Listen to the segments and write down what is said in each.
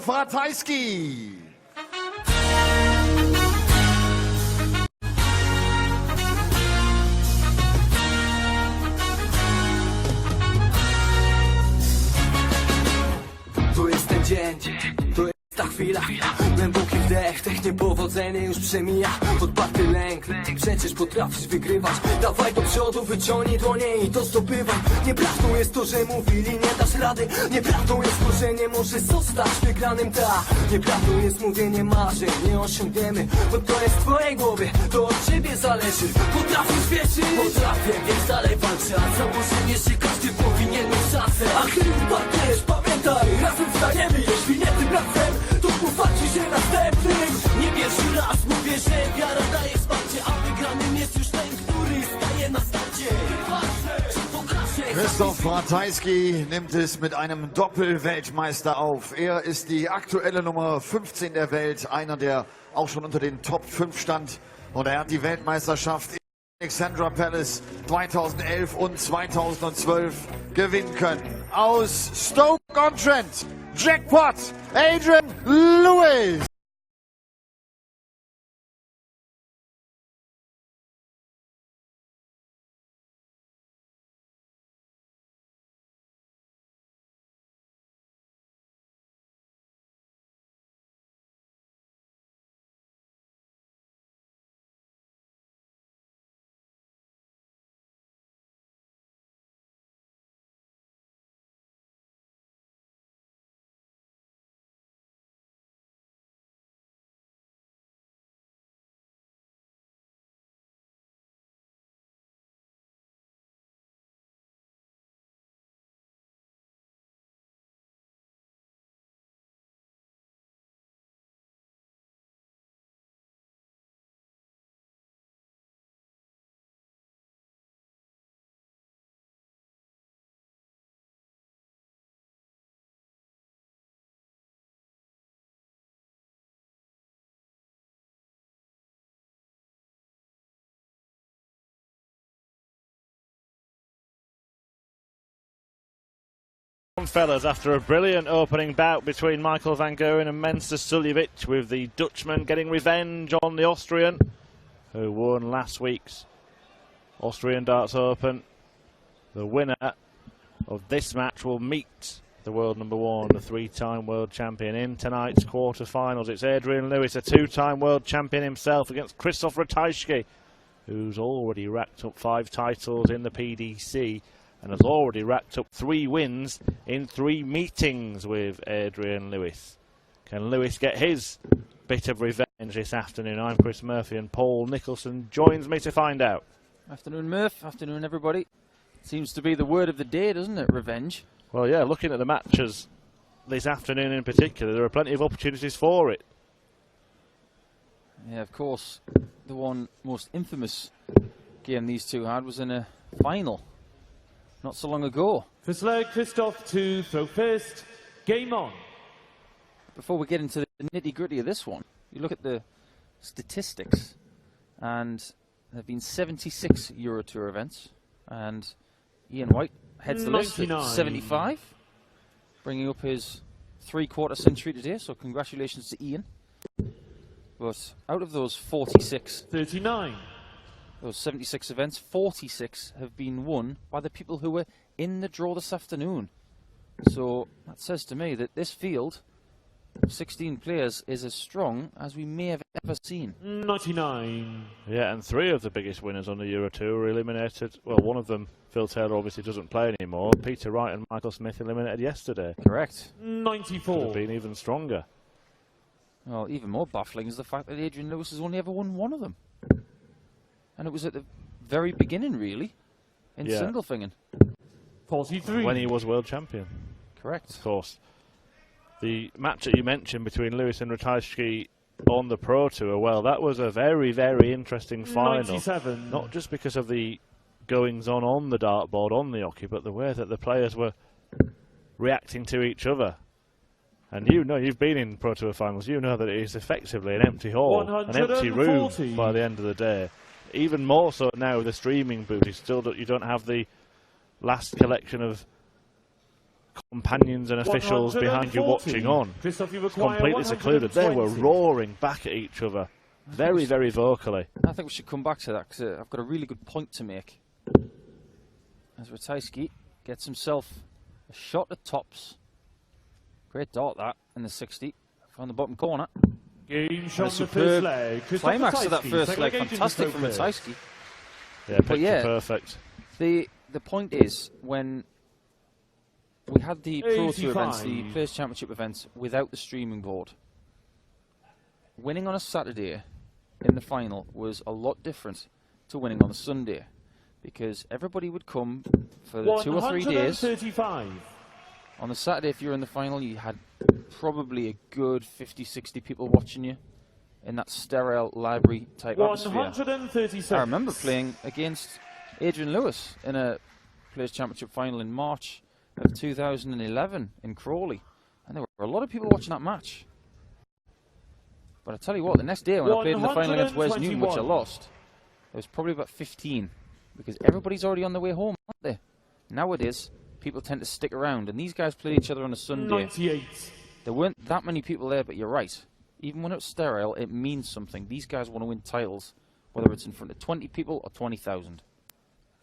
Ratajski. To jest ten dzień, to jest ta chwila. Głęboki wdech, tych niepowodzenie już przemija. Odparty lęk, przecież potrafisz wygrywać. Dawaj do przodu, wyciągnij dłonie i to zdobywaj. Nieprawdą jest to, że mówili nie dasz rady. Nieprawdą jest to, że nie możesz zostać wygranym, ta. Nieprawdą jest mówienie marzeń, nie osiągniemy. Bo to jest w twojej głowie, to od ciebie zależy. Potrafisz wierzyć? Potrafię, więc dalej walczę. A założenie, że każdy powinien mieć szansę. A chyba też, pamiętaj, razem wstajemy. Jeśli nie tym razem, to popatrzysz się następnym. Nie pierwszy raz mówię, że wiara daje wsparcie, a wygranym jest już ten, który staje na starcie. Christoph Ratajski nimmt es mit einem Doppel-Weltmeister auf. Er ist die aktuelle Nummer 15 der Welt, einer, der auch schon unter den Top 5 stand. Und er hat die Weltmeisterschaft in Alexandra Palace 2011 und 2012 gewinnen können. Aus Stoke-on-Trent, Jackpot, Adrian Lewis. Fellas, after a brilliant opening bout between Michael van Gerwen and Mensur Suljovic, with the Dutchman getting revenge on the Austrian, who won last week's Austrian Darts Open. The winner of this match will meet the world number one, the three-time world champion, in tonight's quarter-finals. It's Adrian Lewis, a two-time world champion himself, against Christoph Ratajski, who's already racked up 5 titles in the PDC and has already racked up 3 wins in 3 meetings with Adrian Lewis. Can Lewis get his bit of revenge this afternoon? I'm Chris Murphy, and Paul Nicholson joins me to find out. Afternoon, Murph. Afternoon, everybody. Seems to be the word of the day, doesn't it? Revenge. Well, yeah, looking at the matches this afternoon in particular, there are plenty of opportunities for it. Yeah, of course, the one most infamous game these two had was in a final not so long ago. First leg, Christoph to throw first. Game on. Before we get into the nitty-gritty of this one, you look at the statistics, and there have been 76 Euro Tour events, and Ian White heads the list at 75, bringing up his 3/4 century today, so congratulations to Ian. But out of those 46, 39. Those 76 events, 46 have been won by the people who were in the draw this afternoon. So that says to me that this field, 16 players, is as strong as we may have ever seen. 99. Yeah, and 3 of the biggest winners on the Euro Tour were eliminated. Well, one of them, Phil Taylor, obviously doesn't play anymore. Peter Wright and Michael Smith eliminated yesterday. Correct. 94. Could have been even stronger. Well, even more baffling is the fact that Adrian Lewis has only ever won one of them. And it was at the very beginning, really, in Sindelfingen. 43. When he was world champion. Correct. Of course. The match that you mentioned between Lewis and Ratajski on the Pro Tour, well, that was a very, very interesting final. 97. Not just because of the goings-on the dartboard, on the hockey, but the way that the players were reacting to each other. And you know, you've been in Pro Tour finals, you know that it is effectively an empty hall, an empty room by the end of the day. Even more so now with the streaming booth, you don't have the last collection of companions and officials behind you watching on. Completely secluded. They were roaring back at each other. Very, very vocally. I think we should come back to that because I've got a really good point to make. As Ratajski gets himself a shot at tops. Great dart that in the 60 from the bottom corner. Game shot A superb climax to that first leg. Fantastic from Ratajski. Yeah, picture perfect. The point is, when we had the Pro Tour events, the Players' Championship events, without the streaming board, winning on a Saturday in the final was a lot different to winning on a Sunday, because everybody would come for the 2 or 3 days. On the Saturday, if you were in the final, you had probably a good 50, 60 people watching you in that sterile library type atmosphere. I remember playing against Adrian Lewis in a Players' Championship final in March of 2011 in Crawley, and there were a lot of people watching that match. But I tell you what, the next day when I played in the final against Wes Newton, which I lost, there was probably about 15, because everybody's already on their way home, aren't they? Nowadays, people tend to stick around, and these guys played each other on a Sunday. 98. There weren't that many people there, but you're right. Even when it's sterile, it means something. These guys want to win titles, whether it's in front of 20 people or 20,000.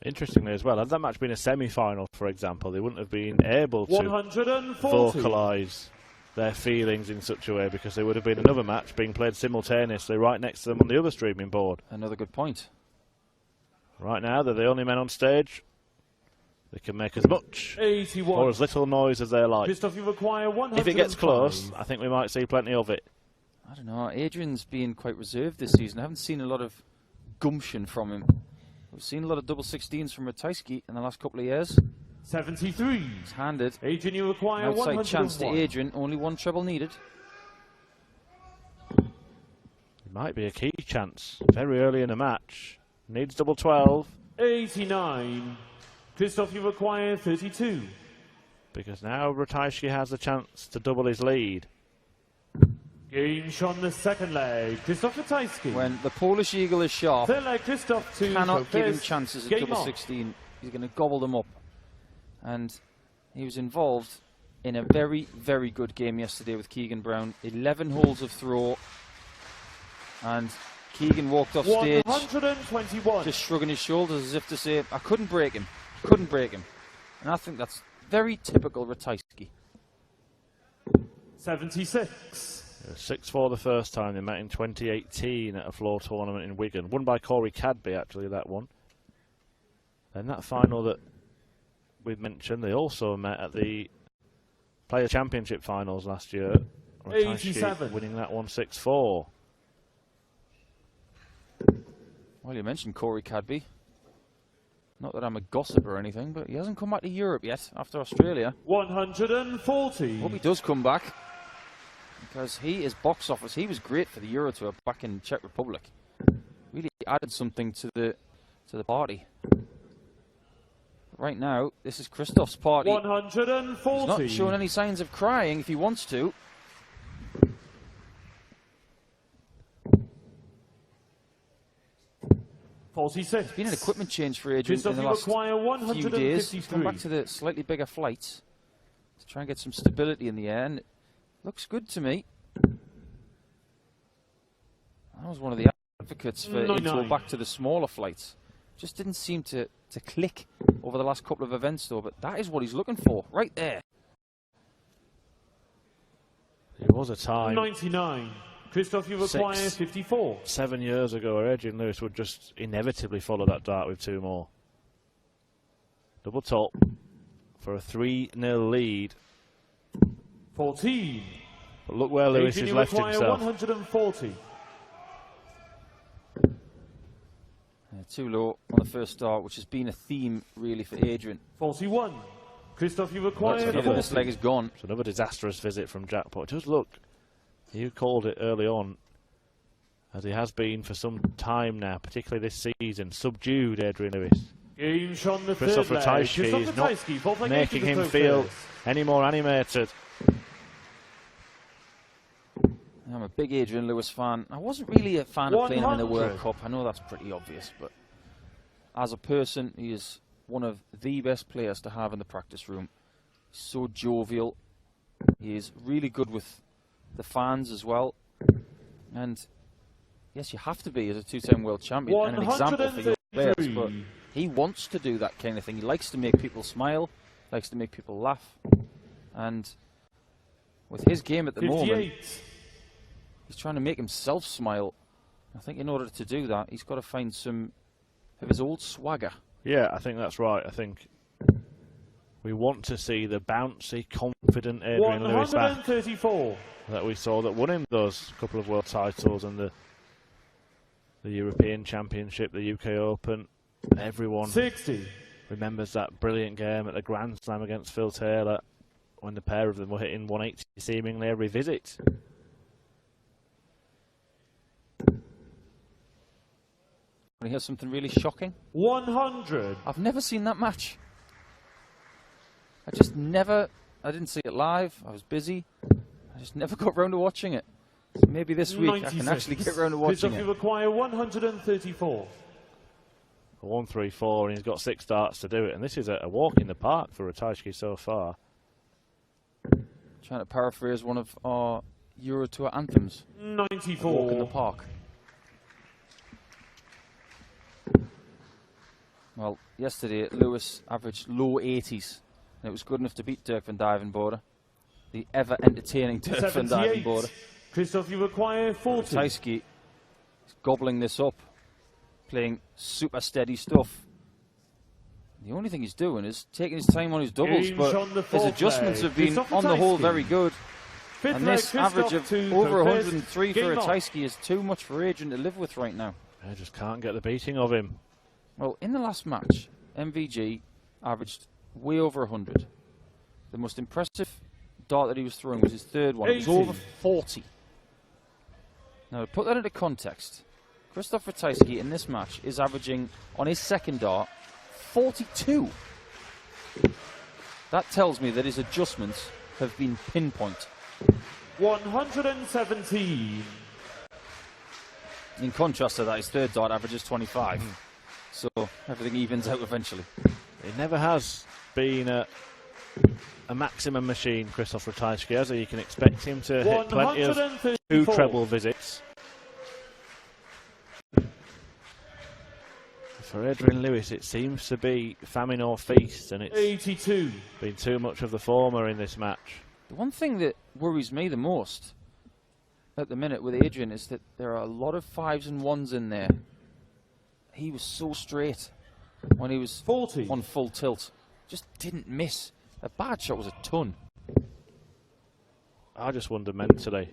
Interestingly as well, had that match been a semi-final, for example, they wouldn't have been able to vocalise their feelings in such a way, because there would have been another match being played simultaneously right next to them on the other streaming board. Another good point. Right now, they're the only men on stage. They can make as much or as little noise as they like. If it gets close, I think we might see plenty of it. I don't know. Adrian's been quite reserved this season. I haven't seen a lot of gumption from him. We've seen a lot of double 16s from Ratajski in the last couple of years. 73. He's handed Adrian, you require an outside 101. chance to Adrian. Only one treble needed. It might be a key chance. Very early in the match. Needs double 12. 89. Christoph, you require 32. Because now Ratajski has a chance to double his lead. Game shot on the second leg. Christoph Ratajski. When the Polish Eagle is sharp, Third leg, Christoph cannot give him chances at Game double on. 16. He's going to gobble them up. And he was involved in a very, very good game yesterday with Keegan Brown. 11 holes of throw. And Keegan walked off stage 121. just shrugging his shoulders as if to say, I couldn't break him. Couldn't break him. And I think that's very typical Ratajski. 76. 6-4 the first time they met in 2018 at a floor tournament in Wigan. Won by Corey Cadby, actually, that one. Then that final that we've mentioned, they also met at the Player Championship finals last year. 87. Winning that one 6-4. Well, you mentioned Corey Cadby. Not that I'm a gossip or anything, but he hasn't come back to Europe yet after Australia. 140. Hope he does come back, because he is box office. He was great for the Euro Tour back in Czech Republic. Really added something to the party. Right now, this is Christoph's party. 140. He's not showing any signs of crying if he wants to. It's been an equipment change for Adrian in the last few days. He's gone back to the slightly bigger flights to try and get some stability in the air, and it looks good to me. I was one of the advocates for him to go back to the smaller flights. Just didn't seem to click over the last couple of events, though, but that is what he's looking for, right there. It was a time 99. Christoph, you require 54. 7 years ago where Adrian Lewis would just inevitably follow that dart with two more. Double top for a 3-0 lead. 14. But look where Lewis has left himself. 140. Too low on the first start, which has been a theme really for Adrian. 41. Christoph, you require 40. This leg is gone. It's another disastrous visit from Jackpot. Just look, you called it early on, as he has been for some time now, particularly this season. Subdued Adrian Lewis. Game shot on the Christoph third leg. Ratajski is not making him feel any more animated. I'm a big Adrian Lewis fan. I wasn't really a fan of playing him in the World Cup. I know that's pretty obvious, but as a person, he is one of the best players to have in the practice room. He's so jovial. He is really good with the fans as well. And yes, you have to be as a two-time world champion and an example for your players. But he wants to do that kind of thing. He likes to make people smile, likes to make people laugh. And with his game at the moment, he's trying to make himself smile. I think in order to do that, he's got to find some of his old swagger. Yeah, I think that's right. I think we want to see the bouncy, confident Adrian Lewis back that we saw that won him those couple of world titles and the European Championship, the UK Open. Everyone remembers that brilliant game at the Grand Slam against Phil Taylor when the pair of them were hitting 180 seemingly every visit. Want to hear something really shocking? 100. I've never seen that match. I didn't see it live. I was busy. I just never got round to watching it. So maybe this week 96. I can actually get round to watching it. You require 134. 134, and he's got 6 darts to do it. And this is a walk in the park for Ratajski so far. Trying to paraphrase one of our Euro Tour anthems. 94. Walk in the park. Well, yesterday Lewis averaged low 80s. And it was good enough to beat Dirk van Dijvenbode, the ever-entertaining Dirk van Dijvenbode. Christoph, you require 40. Ratajski is gobbling this up, playing super steady stuff. The only thing he's doing is taking his time on his doubles, but his adjustments have been, on the whole, very good. And this average of over 103 for Ratajski is too much for Adrian to live with right now. I just can't get the beating of him. Well, in the last match, MVG averaged way over 100. The most impressive dart that he was throwing was his third one. It was over 40. Now, to put that into context, Christoph Ratajski in this match is averaging, on his second dart, 42. That tells me that his adjustments have been pinpoint. 117. In contrast to that, his third dart averages 25. So everything evens out eventually. It never has been a maximum machine, Christoph Ratajski, as you can expect him to hit plenty of 2 treble visits. For Adrian Lewis, it seems to be famine or feast, and it's 82. Been too much of the former in this match. The one thing that worries me the most at the minute with Adrian is that there are a lot of 5s and 1s in there. He was so straight when he was 40 on full tilt. Just didn't miss. A bad shot was a ton. I just wonder mentally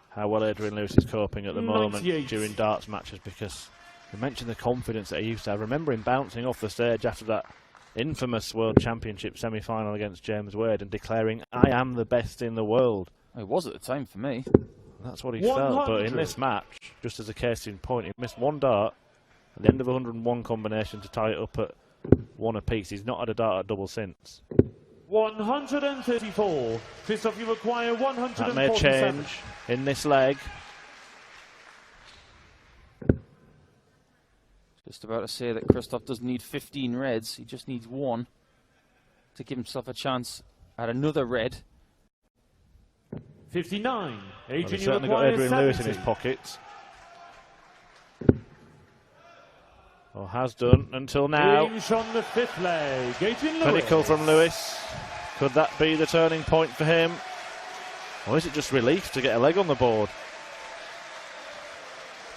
how well Adrian Lewis is coping at the moment during darts matches, because we mentioned the confidence that he used to have. Remember him bouncing off the stage after that infamous World Championship semi-final against James Wade and declaring, "I am the best in the world." It was at the time for me. That's what he felt, but in this match, just as a case in point, he missed 1 dart at the end of 101 combination to tie it up at 1 apiece. He's not had a dart at double since. 134. Christoph, you require 147. That may change in this leg. Just about to say that Christoph doesn't need 15 reds. He just needs 1 to give himself a chance at another red. 59. Well, he's certainly got Adrian Lewis in his pocket. Or has done until now. On the 5th leg. Pinnacle from Lewis. Could that be the turning point for him? Or is it just relief to get a leg on the board?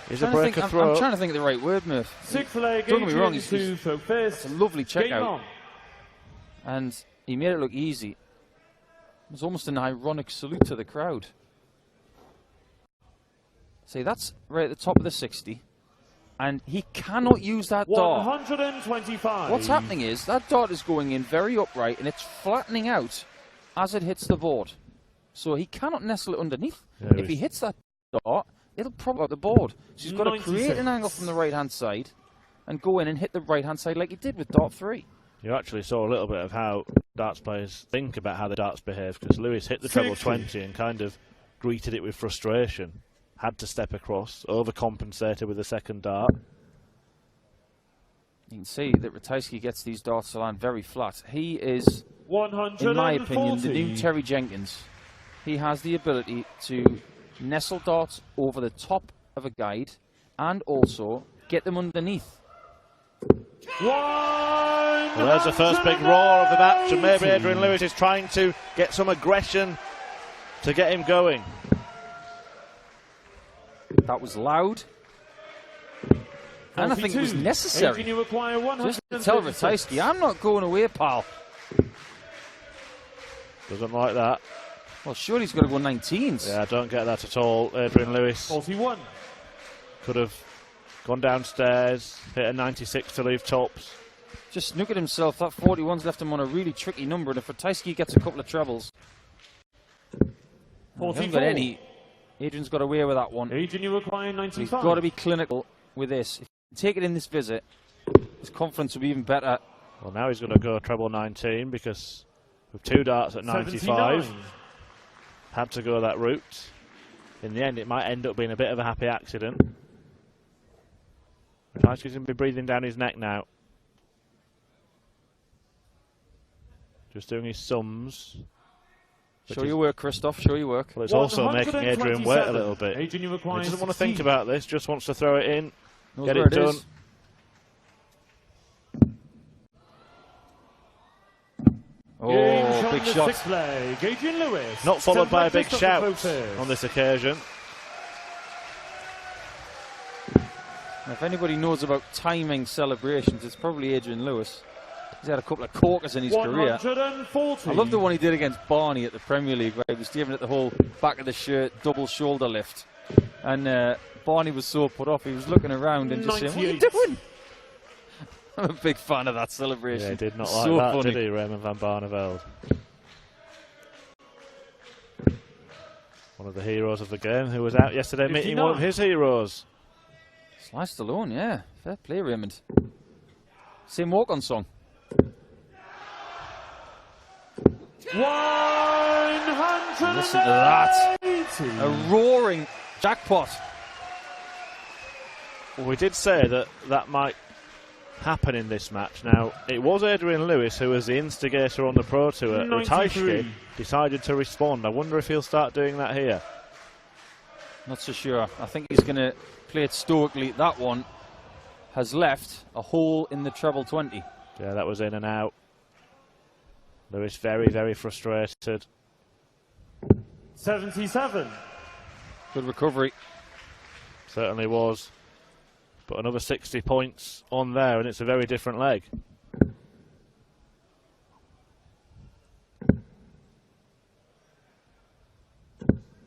Is a breaker throw? I'm trying to think of the right word, Murph. 6th leg. Don't get me wrong, it's a lovely checkout. And he made it look easy. It was almost an ironic salute to the crowd. See, that's right at the top of the 60. And he cannot use that dart. 125. What's happening is that dart is going in very upright and it's flattening out as it hits the board. So he cannot nestle it underneath. Yeah, if he hits that dart, it'll prop up the board. So he's got to create an angle from the right-hand side and go in and hit the right-hand side like he did with dart 3. You actually saw a little bit of how darts players think about how the darts behave, because Lewis hit the treble 20 and kind of greeted it with frustration. Had to step across, overcompensated with the second dart. You can see that Ratajski gets these darts to land very flat. He is in my opinion, the new Terry Jenkins, he has the ability to nestle darts over the top of a guide and also get them underneath. Well, there's the first big roar of the match, and maybe Adrian Lewis is trying to get some aggression to get him going. That was loud, and I think it was necessary. Just to tell Ratajski, I'm not going away, pal. Doesn't like that. Well, surely he's got to go 19s. Yeah, I don't get that at all. Adrian Lewis 41. could have gone downstairs, hit a 96 to leave tops. Just look at himself. That 41's left him on a really tricky number, and if Ratajski gets a couple of trebles, he hasn't got any. Adrian's got away with that one. Adrian, you require 95. He's got to be clinical with this. If you take it in this visit, his confidence will be even better. Well, now he's going to go treble 19 because with 2 darts at 95, 79. had to go that route. In the end, it might end up being a bit of a happy accident. Ratajski's going to be breathing down his neck now. Just doing his sums. Show your work, Christoph. Show your work. Well, it's also making Adrian wait a little bit. Adrian, He doesn't want to think about this, just wants to throw it in, Knows get where it done. is. Oh, big shot. Adrian Lewis. Not followed by a big shout Voters. on this occasion. Now, if anybody knows about timing celebrations, it's probably Adrian Lewis. He's had a couple of corkers in his career. 140. I love the one he did against Barney at the Premier League, where he was giving it the whole back of the shirt, double shoulder lift. And Barney was so put off, he was looking around and just saying, "What are you doing?" I'm a big fan of that celebration. Yeah, he did not So like that, funny. did he, Raymond van Barneveld? One of the heroes of the game who was out yesterday meeting one of his heroes. Sliced alone, yeah. Fair play, Raymond. Same walk-on song. 180. Listen to that. A roaring jackpot. Well, we did say that that might happen in this match. Now, it was Adrian Lewis who was the instigator on the Pro Tour. 93. Ratajski decided to respond. I wonder if he'll start doing that here. Not so sure. I think he's going to play it stoically. That one has left a hole in the treble 20. Yeah, that was in and out. Lewis very, very frustrated. 77. Good recovery. Certainly was. But another 60 points on there, and it's a very different leg.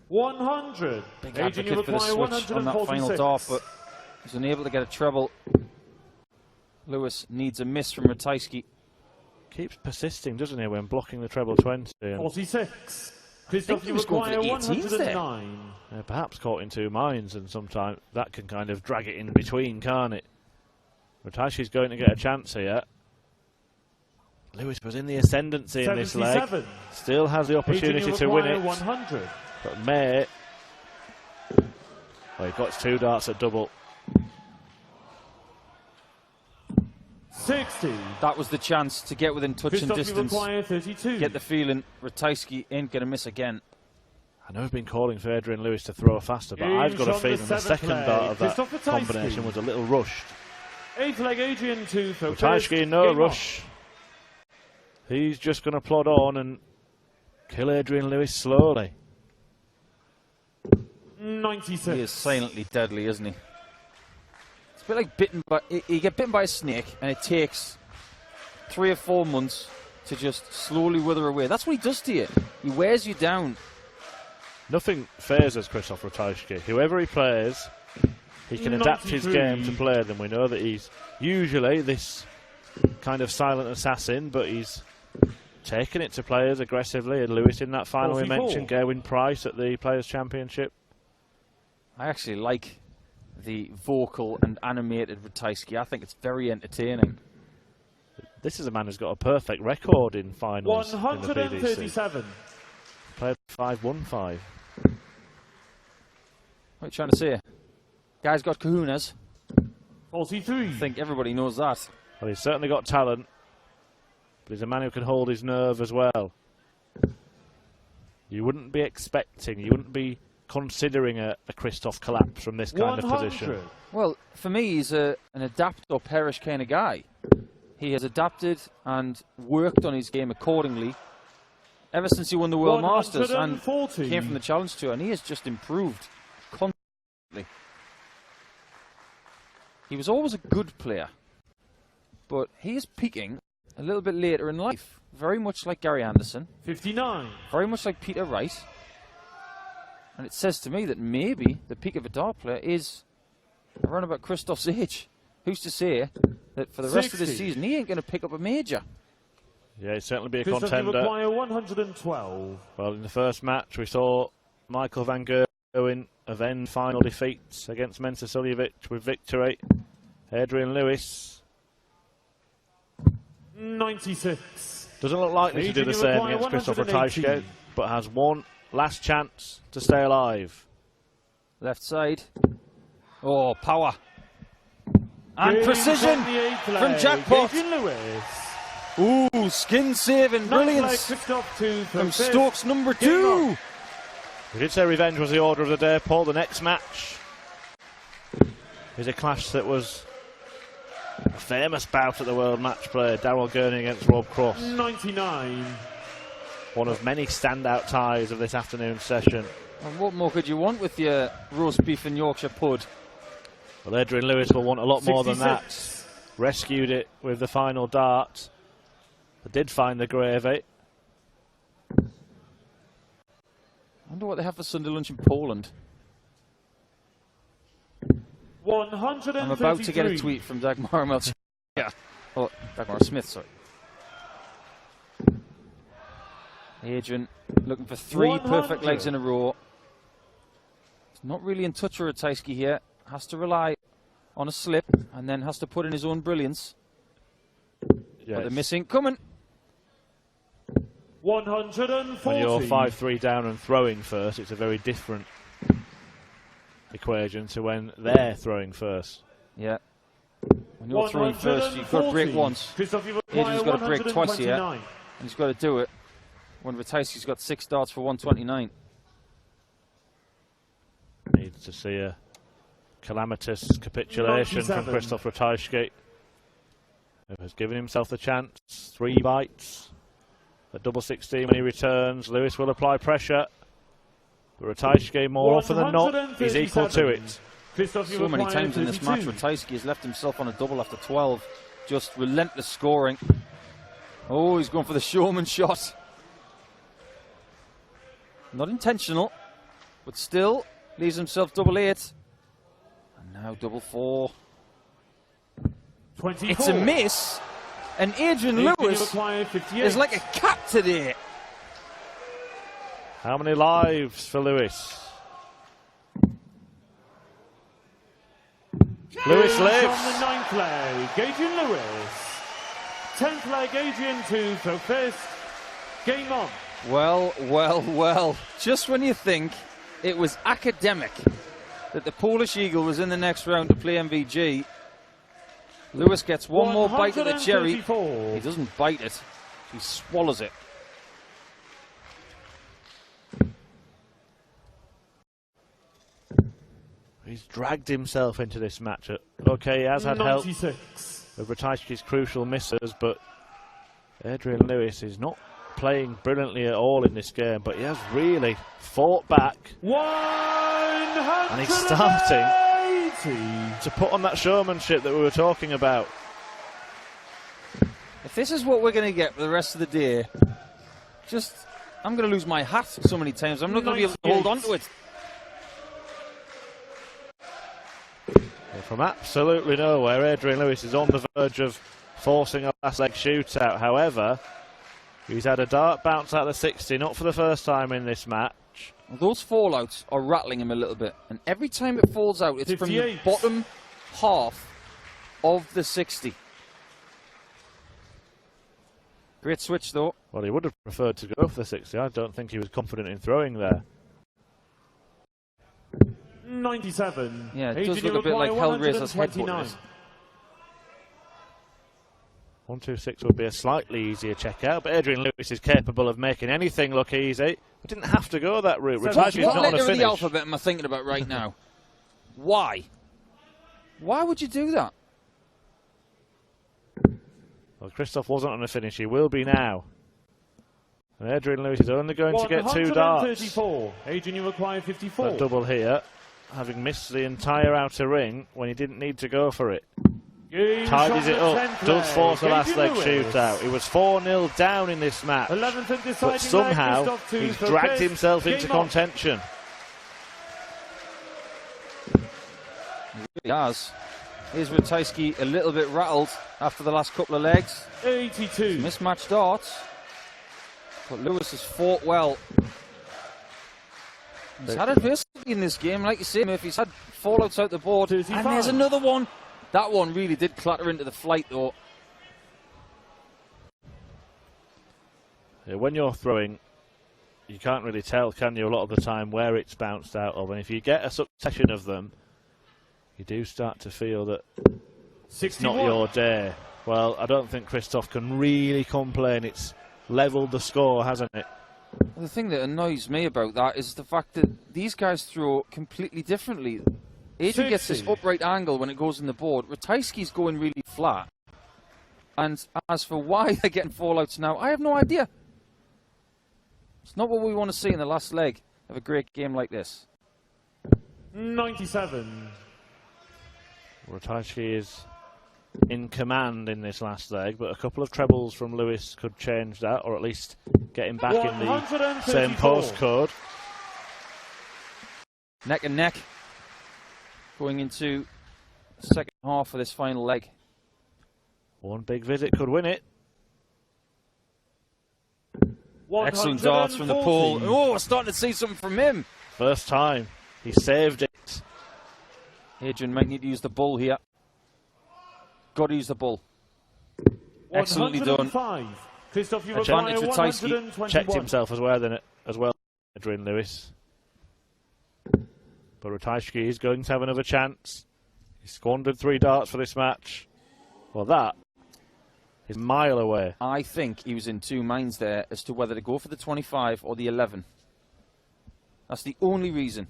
$100. Big advocate for the switch on that final dart, but he's unable to get a treble. Lewis needs a miss from Ratajski. Keeps persisting, doesn't he, when blocking the treble 20. And 46. I think he was going for the 18s there. 109. perhaps caught in two minds, and sometimes that can kind of drag it in between, can't it? Ratajski's going to get a chance here. Lewis was in the ascendancy in this leg. 77. Still has the opportunity to win it. 100. But May... Well, he got 2 darts at double. 60. That was the chance to get within touch and distance. 32. Get the feeling Ratajski ain't going to miss again. I know I've been calling for Adrian Lewis to throw faster, but I've got a feeling the second dart of that combination was a little rushed. 8th leg Adrian to Ratajski, no rush. He's just going to plod on and kill Adrian Lewis slowly. 96. He is silently deadly, isn't he? It's a bit like bitten by... You get bitten by a snake, and it takes 3 or 4 months to just slowly wither away. That's what he does to you. He wears you down. Nothing phases Christoph Ratajski. Whoever he plays, he can adapt his game to play them. We know that he's usually this kind of silent assassin, but he's taking it to players aggressively. And Lewis in that final 44. we mentioned, Gerwyn Price at the Players' Championship. I actually like the vocal and animated Ratajski. I think it's very entertaining. This is a man who's got a perfect record in finals in the PDC. 137. Played 5, won 5. What are you trying to say? Guy's got kahunas. 43. I think everybody knows that. Well, he's certainly got talent. But he's a man who can hold his nerve as well. You wouldn't be expecting, you wouldn't be considering a Christoph collapse from this kind of position. Well, for me, he's an adapt or perish kind of guy. He has adapted and worked on his game accordingly ever since he won the World Masters and came from the Challenge Tour, and he has just improved constantly. He was always a good player, but he is peaking a little bit later in life, very much like Gary Anderson, 59, very much like Peter Wright, and it says to me that maybe the peak of a dart player is around about Christoph's age. Who's to say that for the rest of the season he ain't going to pick up a major? Yeah, he'd certainly be a Christoph, contender. you require 112. Well, in the first match we saw Michael van Gerwen avenge final defeats against Mensa Suljovic with victory. Adrian Lewis 96. doesn't look likely to do the same against Christoph Ratajski, but has one last chance to stay alive. Left side. Oh, power. And precision from Jackpot. Ooh, skin saving brilliance from Stokes number 2. We did say revenge was the order of the day, Paul. The next match is a clash that was a famous bout at the World Matchplay. Darryl Gurney against Rob Cross. 99. One of many standout ties of this afternoon session. And what more could you want with your roast beef and Yorkshire pud? Well, Adrian Lewis will want a lot more than that. Rescued it with the final dart. But did find the gravy. I wonder what they have for Sunday lunch in Poland. 133. I'm about to get a tweet from Dagmar Melcher. Yeah. Oh, Dagmar Smith, sorry. Adrian looking for 3 100. perfect legs in a row. He's not really in touch with Ratajski here. Has to rely on a slip and then has to put in his own brilliance. Yes. But they're missing. Coming. 140. When you're 5-3 down and throwing first, it's a very different equation to when they're throwing first. Yeah. When you're throwing first, you've got to break once. Adrian's got to break twice here. And he's got to do it when Ratajski's got 6 darts for 129. Needs to see a calamitous capitulation from Christoph Ratajski, who has given himself the chance. 3 bites at double 16 when he returns. Lewis will apply pressure, but Ratajski more often than not is equal to it. So many times in this match Ratajski has left himself on a double after 12. Just relentless scoring. Oh, he's going for the showman shot. Not intentional, but still leaves himself double 8. And now double 4. 24. It's a miss, and Adrian Lewis is like a cat today. How many lives for Lewis? Lewis lives. On the 9th leg, Adrian Lewis. 10th leg, Adrian to throw first. Game on. Well, well, well. Just when you think it was academic that the Polish Eagle was in the next round to play MVG, Lewis gets one more bite of the cherry. He doesn't bite it, he swallows it. He's dragged himself into this match. Okay, he has had help of Ratajski's crucial misses, but Adrian Lewis is not playing brilliantly at all in this game, but he has really fought back. And he's starting to put on that showmanship that we were talking about. If this is what we're going to get for the rest of the day, I'm going to lose my hat so many times. I'm not going to be able to hold on to it. From absolutely nowhere, Adrian Lewis is on the verge of forcing a last leg shootout. However, he's had a dart bounce out of the 60, not for the first time in this match. Those fallouts are rattling him a little bit, and every time it falls out, it's 58. From the bottom half of the 60. Great switch, though. Well, he would have preferred to go for the 60. I don't think he was confident in throwing there. 97. Yeah, it does look a bit like Hellraiser's head button. 1-2-6 would be a slightly easier checkout, but Adrian Lewis is capable of making anything look easy. We didn't have to go that route. Ratajski's not on a letter of finish. the alphabet am I thinking about right now? Why? Why would you do that? Well, Christoph wasn't on a finish. He will be now. And Adrian Lewis is only going to get 2 darts. Adrian, you require 54. That double here, having missed the entire outer ring when he didn't need to go for it. Tidies it up, does force a last leg shootout. He was 4-0 down in this match, but somehow he's dragged himself into contention. He has. Here's Ratajski a little bit rattled after the last couple of legs. 82. Mismatched darts. But Lewis has fought well. He's had adversity in this game, like you say, Murphy. He's had fallouts out the board. 35. And there's another one. That one really did clatter into the flight, though. Yeah, when you're throwing, you can't really tell, can you, a lot of the time where it's bounced out of. And if you get a succession of them, you do start to feel that 61. It's not your day. Well, I don't think Christoph can really complain. It's levelled the score, hasn't it? The thing that annoys me about that is the fact that these guys throw completely differently. Adrian gets this upright angle when it goes in the board. Ratajski's going really flat. And as for why they're getting fallouts now, I have no idea. It's not what we want to see in the last leg of a great game like this. 97. Ratajski is in command in this last leg, but a couple of trebles from Lewis could change that, or at least get him back in the same postcode. Neck and neck going into the second half of this final leg. One big visit could win it. Excellent darts from the pool. Oh, we're starting to see something from him. First time. He saved it. Adrian might need to use the bull here. Got to use the bull. Excellently done. Christoph, you Advantage for Ratajski. Checked himself as well, Adrian Lewis. But Ratajski is going to have another chance. He squandered 3 darts for this match. Well, that is a mile away. I think he was in 2 minds there as to whether to go for the 25 or the 11. That's the only reason.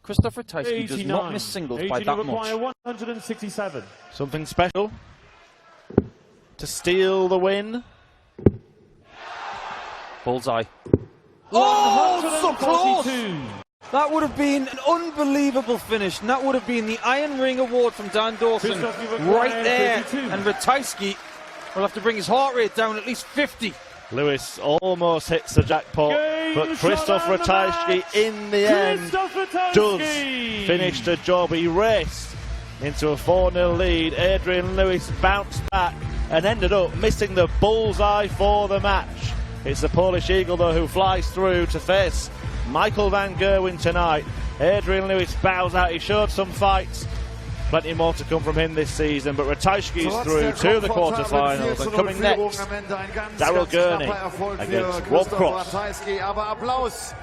Christoph Ratajski does not miss singles by that much. 167. Something special to steal the win. Bullseye. Oh, so close! That would have been an unbelievable finish, and that would have been the Iron Ring Award from Dan Dawson right there. 32. And Ratajski will have to bring his heart rate down at least 50. Lewis almost hits the jackpot, but Christoph Ratajski in the end does finish the job. He raced into a 4-0 lead. Adrian Lewis bounced back and ended up missing the bullseye for the match. It's the Polish Eagle, though, who flies through to face Michael van Gerwen tonight. Adrian Lewis bows out. He showed some fights. Plenty more to come from him this season, but Ratajski is through to the quarterfinals, and coming next, Daryl Gurney against Rob Cross. Aber Applaus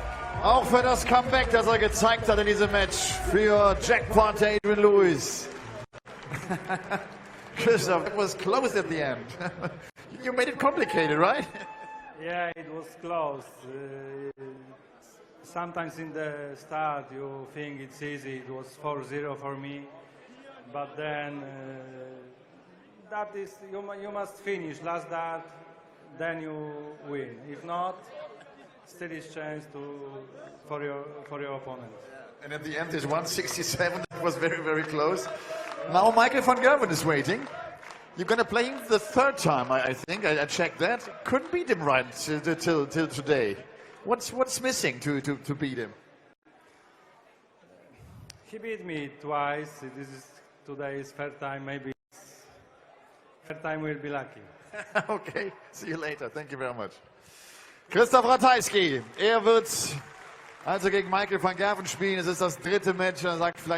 auch für das Comeback, das gezeigt hat in diesem Match für Jackpot Adrian Lewis. Christoph, it was close at the end. You made it complicated, right? Yeah, it was close. Sometimes in the start you think it's easy. It was 4-0 for me. But then that is you must finish last dart, then you win. If not, still is chance for your opponent. And at the end is 167. That was very, very close. Now Michael van Gerwen is waiting. You're going to play him the 3rd time, I think. I checked that. Couldn't beat him right till today. What's missing to beat him? He beat me twice. This is today's 3rd time. Maybe 3rd time we'll be lucky. Okay, see you later. Thank you very much. Christoph Ratajski, wird also gegen Michael van Gerwen spielen. Es ist das 3. Match. Er sagt vielleicht